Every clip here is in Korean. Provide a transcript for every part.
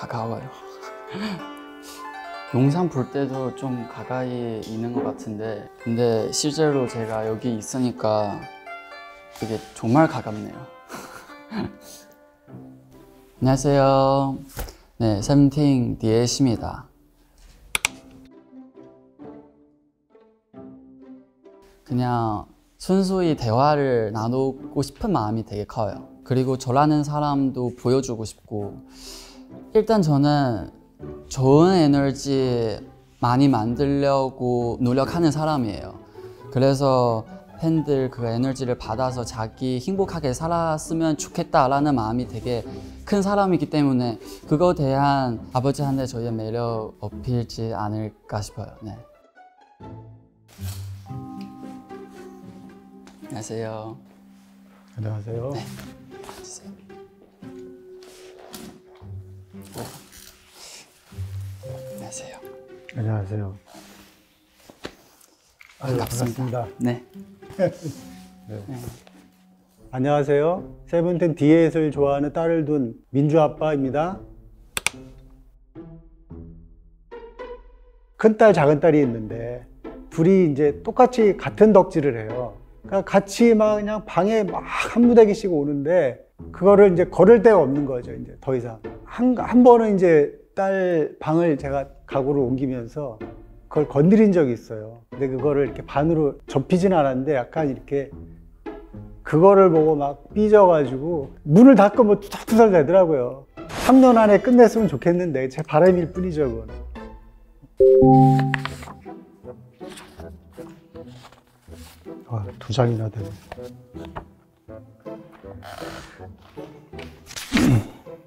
가까워요. 영상 볼 때도 좀 가까이 있는 것 같은데, 근데 실제로 제가 여기 있으니까 이게 정말 가깝네요. 안녕하세요. 네, 세븐틴 디에시입니다. 그냥 순수히 대화를 나누고 싶은 마음이 되게 커요. 그리고 저라는 사람도 보여주고 싶고, 일단 저는 좋은 에너지 많이 만들려고 노력하는 사람이에요. 그래서 팬들 그 에너지를 받아서 자기 행복하게 살았으면 좋겠다라는 마음이 되게 큰 사람이기 때문에 그거에 대한 아버지한테 저희의 매력 어필지 않을까 싶어요. 네. 안녕하세요. 안녕하세요. 네. 앉으세요. 안녕하세요. 안녕하세요. 반갑습니다. 네. 네. 안녕하세요. 세븐틴 디에잇을 좋아하는 딸을 둔 민주 아빠입니다. 큰딸, 작은딸이 있는데 둘이 이제 똑같이 같은 덕질을 해요. 그러니까 같이 막 그냥 방에 막 한 무대기씩 오는데 그거를 이제 걸을 데가 없는 거죠. 이제 더 이상. 한 번은 이제 딸 방을 제가 가구를 옮기면서 그걸 건드린 적이 있어요. 근데 그거를 이렇게 반으로 접히진 않았는데 약간 이렇게 그거를 보고 막 삐져가지고 문을 닫고 뭐 투덜투덜 대더라고요. 3년 안에 끝냈으면 좋겠는데 제 바람일 뿐이죠, 그건. 아, 2장이나 되네.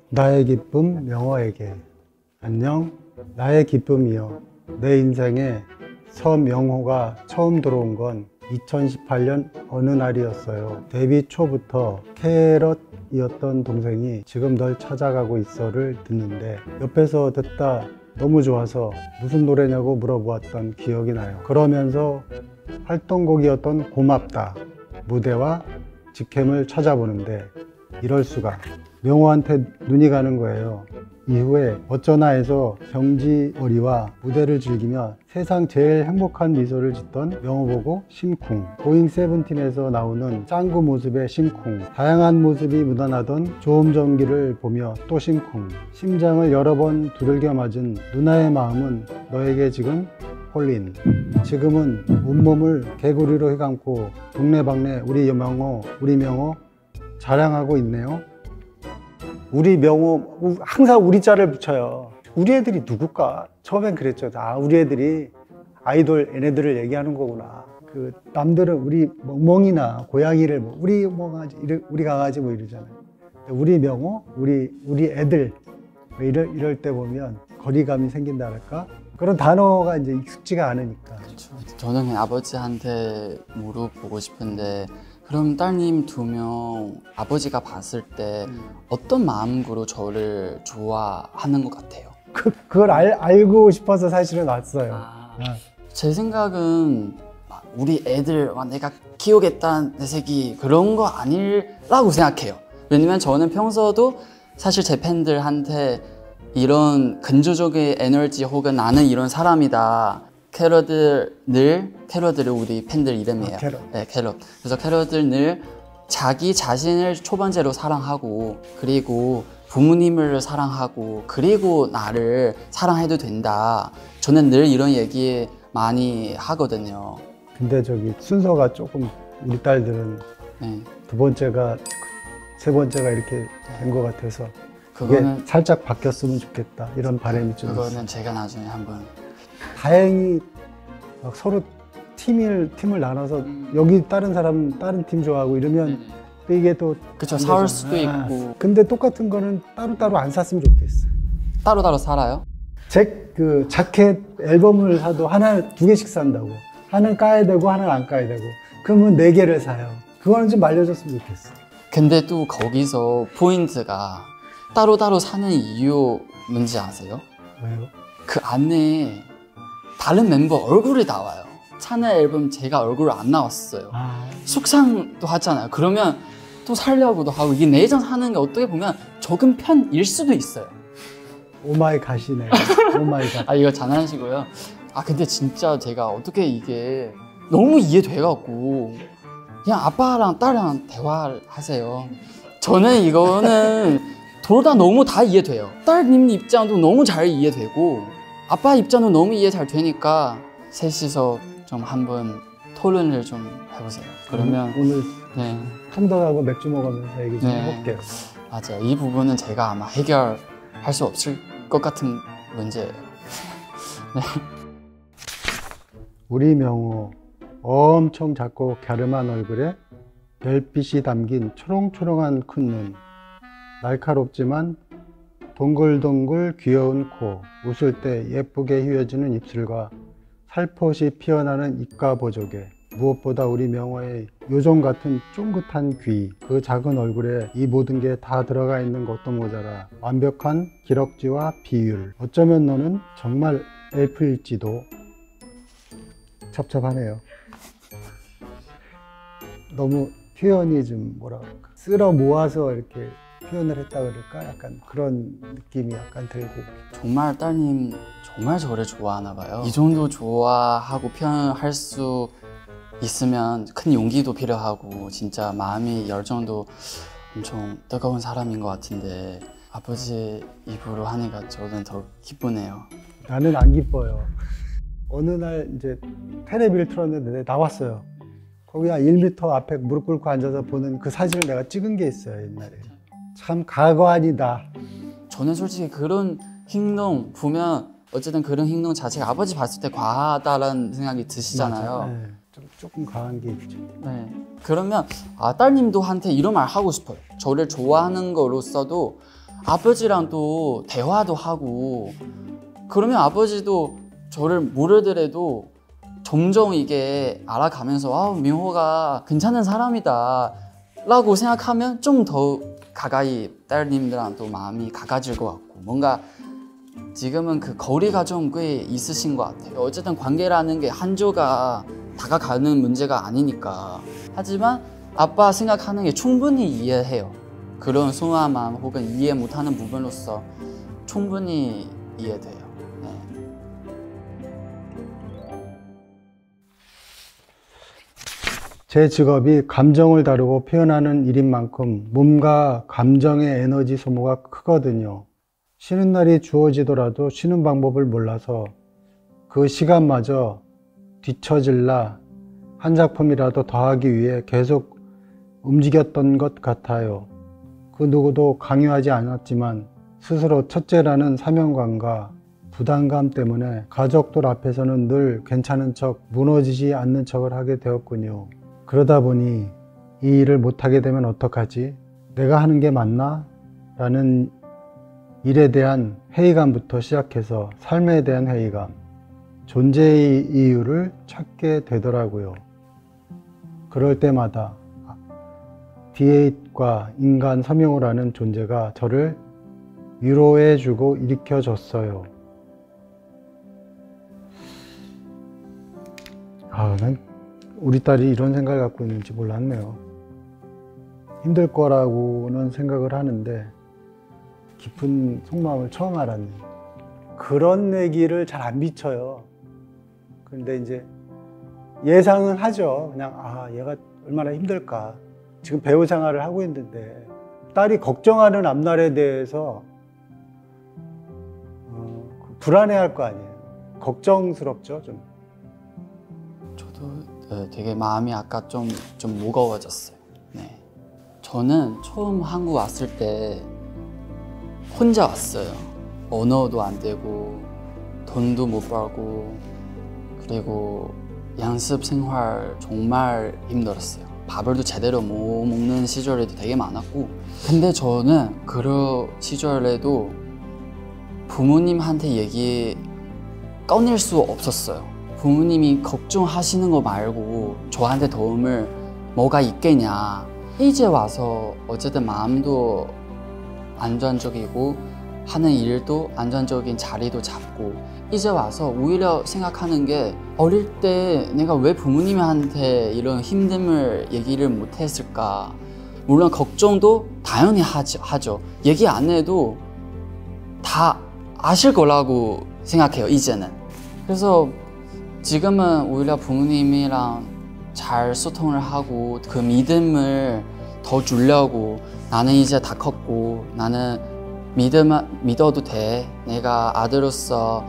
나의 기쁨 명호에게. 안녕, 나의 기쁨이여. 내 인생에 서명호가 처음 들어온 건 2018년 어느 날이었어요. 데뷔 초부터 캐럿이었던 동생이 지금 널 찾아가고 있어를 듣는데 옆에서 듣다 너무 좋아서 무슨 노래냐고 물어보았던 기억이 나요. 그러면서 활동곡이었던 고맙다 무대와 직캠을 찾아보는데 이럴 수가. 명호한테 눈이 가는 거예요. 이후에 어쩌나에서 병지어리와 무대를 즐기며 세상 제일 행복한 미소를 짓던 명호 보고 심쿵. 고잉 세븐틴에서 나오는 짱구 모습에 심쿵. 다양한 모습이 묻어나던 조음전기를 보며 또 심쿵. 심장을 여러 번 두들겨 맞은 누나의 마음은 너에게 지금 홀린. 지금은 온몸을 개구리로 휘감고 동네방네 우리 명호 자랑하고 있네요. 우리 명호 항상 우리 자를 붙여요. 우리 애들이 누굴까? 처음엔 그랬죠. 아, 우리 애들이 아이돌 얘네들을 얘기하는 거구나. 그 남들은 우리 멍멍이나 고양이를 뭐 우리 강아지 뭐 이러잖아요. 우리 명호, 우리 애들 뭐 이럴 때 보면 거리감이 생긴다랄까? 그런 단어가 이제 익숙지가 않으니까. 그렇죠. 저는 그냥 아버지한테 물어보고 싶은데, 그럼 딸님 2명 아버지가 봤을 때 어떤 마음으로 저를 좋아하는 것 같아요? 그걸 알고 싶어서 사실은 왔어요. 제 생각은 우리 애들 내가 키우겠다는 내 새끼 그런 거 아니라고 생각해요. 왜냐면 저는 평소도 사실 제 팬들한테 이런 근조적인 에너지 혹은 나는 이런 사람이다. 캐럿들을 우리 팬들 이름이에요. 캐럿. 네, 캐럿. 그래서 캐럿들 늘 자기 자신을 초번째로 사랑하고, 그리고 부모님을 사랑하고, 그리고 나를 사랑해도 된다. 저는 늘 이런 얘기 많이 하거든요. 근데 저기 순서가 조금 우리 딸들은 네. 2번째가 3번째가 이렇게 된 것 같아서 그거는 그게 살짝 바뀌었으면 좋겠다 이런 바람이 좀 있어요. 그거는 제가 나중에 한번. 다행히 막 서로 팀을 나눠서 여기 다른 팀 좋아하고 이러면 또 이게 또 그쵸, 싸울 수도 있고. 근데 똑같은 거는 따로따로 안 샀으면 좋겠어. 따로따로 살아요? 그 자켓 앨범을 사도 하나 2개씩 산다고. 하나는 까야 되고 하나는 안 까야 되고. 그러면 4개를 사요. 그거는 좀 말려줬으면 좋겠어. 근데 또 거기서 포인트가 따로따로 사는 이유 뭔지 아세요? 왜요? 그 안에 다른 멤버 얼굴이 나와요. 차내 앨범 제가 얼굴 안 나왔어요. 속상도 하잖아요. 그러면 또 살려고도 하고, 이게 내전 하는 게 어떻게 보면 적은 편일 수도 있어요. 오마이 갓이네. 오마이 갓. 아, 이거 장난이시고요. 아, 근데 진짜 제가 어떻게 이게 너무 이해돼갖고 그냥 아빠랑 딸이랑 대화를 하세요. 저는 이거는 둘 다 너무 다 이해돼요. 딸님 입장도 너무 잘 이해되고 아빠 입장도 너무 이해 잘 되니까 셋이서 좀 한번 토론을 좀 해보세요. 그러면 오늘 네, 통닭하고 맥주 먹으면서 얘기 좀 네. 해볼게요. 맞아요. 이 부분은 제가 아마 해결할 수 없을 것 같은 문제예요. 우리 명호 엄청 작고 갸름한 얼굴에 별빛이 담긴 초롱초롱한 큰 눈, 날카롭지만 동글동글 귀여운 코, 웃을 때 예쁘게 휘어지는 입술과 살포시 피어나는 입가 보조개, 무엇보다 우리 명호의 요정 같은 쫑긋한 귀, 그 작은 얼굴에 이 모든 게 다 들어가 있는 것도 모자라 완벽한 기럭지와 비율. 어쩌면 너는 정말 엘프일지도. 첩첩하네요. 너무 표현이 좀 뭐라 그럴까, 쓸어 모아서 이렇게 표현을 했다 그럴까, 약간 그런 느낌이 약간 들고. 정말 딸님 정말 저를 좋아하나 봐요. 이 정도 좋아하고 표현할 수 있으면 큰 용기도 필요하고 진짜 마음이 열정도 엄청 뜨거운 사람인 것 같은데 아버지 입으로 하니까 저는 더 기쁘네요. 나는 안 기뻐요. 어느 날 이제 테레비를 틀었는데 나왔어요. 거기 한 1m 앞에 무릎 꿇고 앉아서 보는 그 사진을 내가 찍은 게 있어요, 옛날에. 참 가관이다. 저는 솔직히 그런 행동 보면 어쨌든 그런 행동 자체가 아버지 봤을 때 과하다라는 생각이 드시잖아요. 맞아. 네. 조금 강한 게 있죠. 네. 그러면 딸님도 한테 이런 말 하고 싶어요. 저를 좋아하는 거로서도 아버지랑 또 대화도 하고 그러면 아버지도 저를 모르더라도 점점 이게 알아가면서 명호가 괜찮은 사람이다 라고 생각하면 좀 더 가까이 딸님들랑 또 마음이 가까워질 것 같고 뭔가 지금은 그 거리가 좀 꽤 있으신 것 같아요. 어쨌든 관계라는 게 한조가 다가가는 문제가 아니니까. 하지만 아빠 생각하는 게 충분히 이해해요. 그런 소중한 마음 혹은 이해 못하는 부분으로서 충분히 이해돼요. 네. 제 직업이 감정을 다루고 표현하는 일인 만큼 몸과 감정의 에너지 소모가 크거든요. 쉬는 날이 주어지더라도 쉬는 방법을 몰라서 그 시간마저 뒤처질라 한 작품이라도 더 하기 위해 계속 움직였던 것 같아요. 그 누구도 강요하지 않았지만 스스로 첫째라는 사명감과 부담감 때문에 가족들 앞에서는 늘 괜찮은 척, 무너지지 않는 척을 하게 되었군요. 그러다 보니 이 일을 못하게 되면 어떡하지? 내가 하는 게 맞나? 라는 일에 대한 회의감부터 시작해서 삶에 대한 회의감, 존재의 이유를 찾게 되더라고요. 그럴 때마다 D8과 인간 서명호라는 존재가 저를 위로해주고 일으켜줬어요. 난 우리 딸이 이런 생각을 갖고 있는지 몰랐네요. 힘들 거라고는 생각을 하는데 깊은 속마음을 처음 알았네요. 그런 얘기를 잘 안 비춰요. 근데 이제 예상은 하죠. 그냥 얘가 얼마나 힘들까. 지금 배우 생활을 하고 있는데 딸이 걱정하는 앞날에 대해서 불안해할 거 아니에요. 걱정스럽죠, 좀. 저도 되게 마음이 아까 좀 무거워졌어요. 네. 저는 처음 한국 왔을 때 혼자 왔어요. 언어도 안 되고 돈도 못 벌고 그리고 연습 생활 정말 힘들었어요. 밥을도 제대로 못 먹는 시절에도 되게 많았고 근데 저는 그런 시절에도 부모님한테 얘기 꺼낼 수 없었어요. 부모님이 걱정하시는 거 말고 저한테 도움을 뭐가 있겠냐. 이제 와서 어쨌든 마음도 안정적이고 하는 일도 안정적인 자리도 잡고 이제 와서 오히려 생각하는 게 어릴 때 내가 왜 부모님한테 이런 힘듦을 얘기를 못했을까. 물론 걱정도 당연히 하죠. 얘기 안 해도 다 아실 거라고 생각해요, 이제는. 그래서 지금은 오히려 부모님이랑 잘 소통을 하고 그 믿음을 더 주려고, 나는 이제 다 컸고 나는 믿어도 돼, 내가 아들로서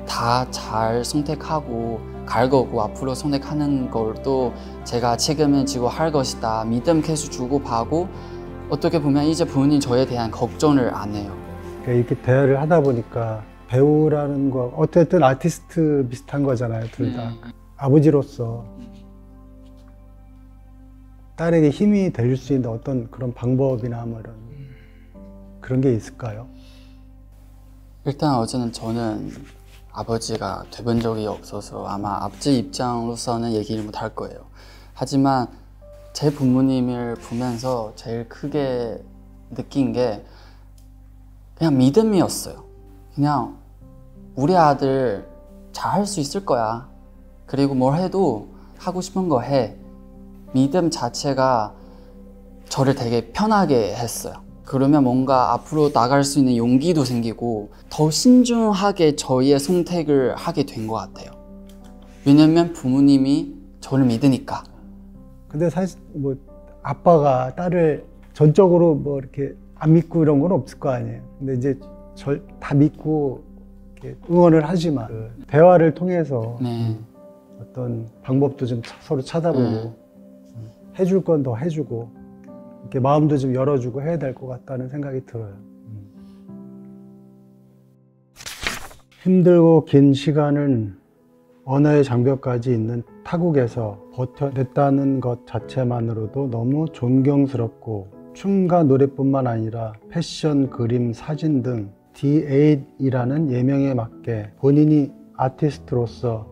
다 잘 선택하고 갈 거고 앞으로 선택하는 걸도 제가 책임을 지고 할 것이다, 믿음 계속 주고 받고, 어떻게 보면 이제 부모님 저에 대한 걱정을 안 해요. 그러니까 이렇게 대화를 하다 보니까 배우라는 거 어쨌든 아티스트 비슷한 거잖아요, 둘 다. 아버지로서 딸에게 힘이 될 수 있는 어떤 그런 방법이나 뭐 이런 그런 게 있을까요? 일단 어제는 저는 아버지가 돼본 적이 없어서 아마 아버지 입장으로서는 얘기를 못 할 거예요. 하지만 제 부모님을 보면서 제일 크게 느낀 게 그냥 믿음이었어요. 그냥 우리 아들 잘 할 수 있을 거야. 그리고 뭘 해도 하고 싶은 거 해. 믿음 자체가 저를 되게 편하게 했어요. 그러면 뭔가 앞으로 나갈 수 있는 용기도 생기고 더 신중하게 저희의 선택을 하게 된 것 같아요. 왜냐면 부모님이 저를 믿으니까. 근데 사실 뭐 아빠가 딸을 전적으로 뭐 이렇게 안 믿고 이런 건 없을 거 아니에요. 근데 이제 다 믿고 이렇게 응원을 하지만 그 대화를 통해서 네. 어떤 방법도 좀 서로 찾아보고 해줄 건 더 해주고 이렇게 마음도 좀 열어주고 해야 될 것 같다는 생각이 들어요. 힘들고 긴 시간을 언어의 장벽까지 있는 타국에서 버텨냈다는 것 자체만으로도 너무 존경스럽고, 춤과 노래뿐만 아니라 패션, 그림, 사진 등 D8이라는 예명에 맞게 본인이 아티스트로서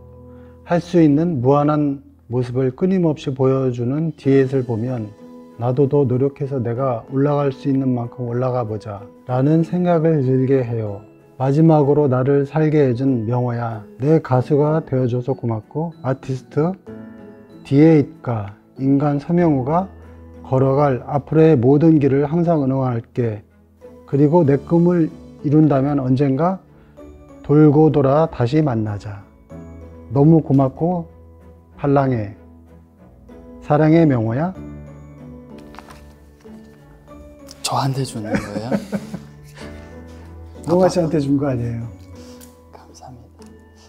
할 수 있는 무한한 모습을 끊임없이 보여주는 D8을 보면 나도 더 노력해서 내가 올라갈 수 있는 만큼 올라가 보자 라는 생각을 들게 해요. 마지막으로 나를 살게 해준 명호야, 내 가수가 되어줘서 고맙고, 아티스트 D8과 인간 서명호가 걸어갈 앞으로의 모든 길을 항상 응원할게. 그리고 내 꿈을 이룬다면 언젠가 돌고 돌아 다시 만나자. 너무 고맙고 발랑해. 사랑해 명호야. 저한테 주는 거예요? 명호 씨한테 준 거 아니에요? 감사합니다.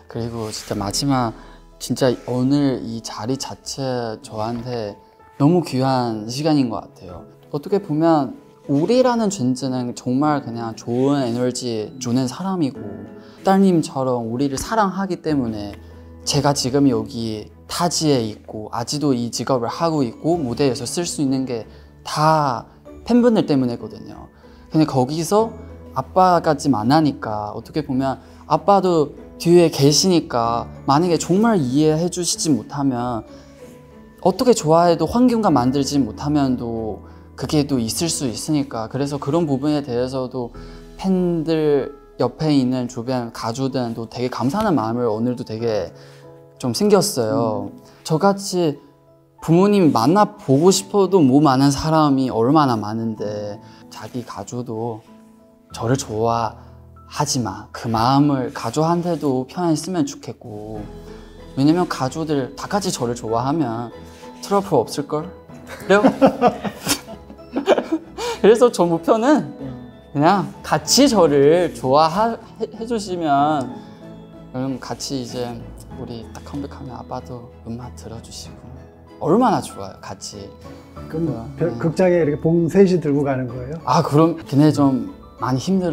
그리고 진짜 마지막, 진짜 오늘 이 자리 자체 저한테 너무 귀한 시간인 것 같아요. 어떻게 보면 우리라는 존재는 정말 그냥 좋은 에너지 주는 사람이고, 따님처럼 우리를 사랑하기 때문에 제가 지금 여기 타지에 있고 아직도 이 직업을 하고 있고 무대에서 쓸 수 있는 게 다 팬분들 때문이거든요. 근데 거기서 아빠까지 만나니까 어떻게 보면 아빠도 뒤에 계시니까 만약에 정말 이해해 주시지 못하면, 어떻게 좋아해도 환경과 만들지 못하면도 그게 또 있을 수 있으니까, 그래서 그런 부분에 대해서도 팬들 옆에 있는 주변 가족들도 되게 감사하는 마음을 오늘도 되게 좀 생겼어요. 저같이 부모님 만나보고 싶어도 못 많은 사람이 얼마나 많은데, 자기 가족도 저를 좋아하지만 그 마음을 가족한테도 편했으면 좋겠고, 왜냐면 가족들 다 같이 저를 좋아하면 트러블 없을걸? 그래요? 그래서 저 목표는 그냥 같이 저를 좋아해 주시면, 그럼 같이 이제 우리 딱 컴백하면 아빠도 음악 들어주시고 얼마나 좋아요, 같이. 그럼 극장에 이렇게 봉 셋이 들고 가는 거예요? 아, 그럼 걔네 좀 많이 힘들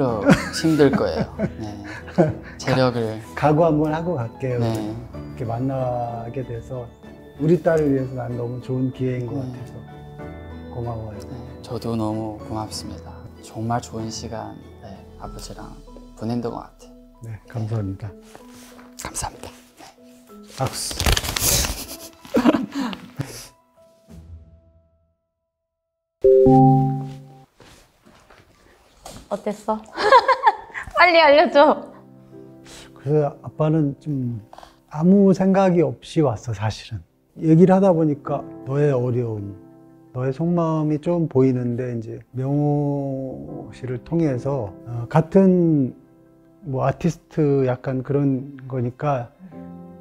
거예요. 네. 체력을. 각오 한번 하고 갈게요. 네. 이렇게 만나게 돼서 우리 딸을 위해서 난 너무 좋은 기회인 것 같아서 고마워요. 네, 저도 너무 고맙습니다. 정말 좋은 시간, 네, 아버지랑 보낸 것 같아요. 네, 감사합니다. 감사합니다. 박수. 어땠어? 빨리 알려줘. 그래서 아빠는 좀 아무 생각이 없이 왔어, 사실은. 얘기를 하다 보니까 너의 어려움, 너의 속마음이 좀 보이는데, 이제 명호 씨를 통해서 같은 뭐 아티스트 약간 그런 거니까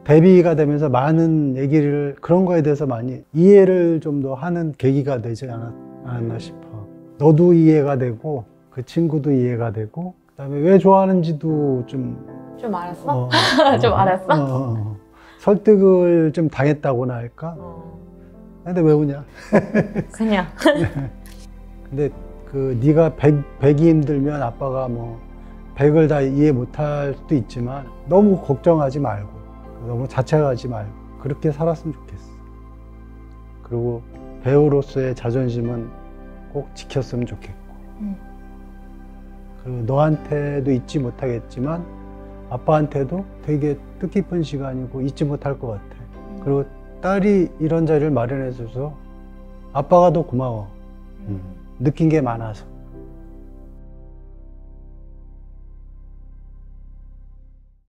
데뷔가 되면서 많은 얘기를 그런 거에 대해서 많이 이해를 좀 더 하는 계기가 되지 않았나 싶어. 너도 이해가 되고 그 친구도 이해가 되고 그다음에 왜 좋아하는지도 좀 좀 알았어? 좀 알았어? 설득을 좀 당했다고나 할까? 근데 왜 우냐? 그냥. 근데 그 네가 100이 힘들면 아빠가 뭐 100을 다 이해 못할 수도 있지만 너무 걱정하지 말고 너무 자책하지 말고 그렇게 살았으면 좋겠어. 그리고 배우로서의 자존심은 꼭 지켰으면 좋겠고 그리고 너한테도 잊지 못하겠지만 아빠한테도 되게 뜻깊은 시간이고 잊지 못할 것 같아. 그리고 딸이 이런 자리를 마련해 줘서 아빠가 더 고마워. 느낀 게 많아서.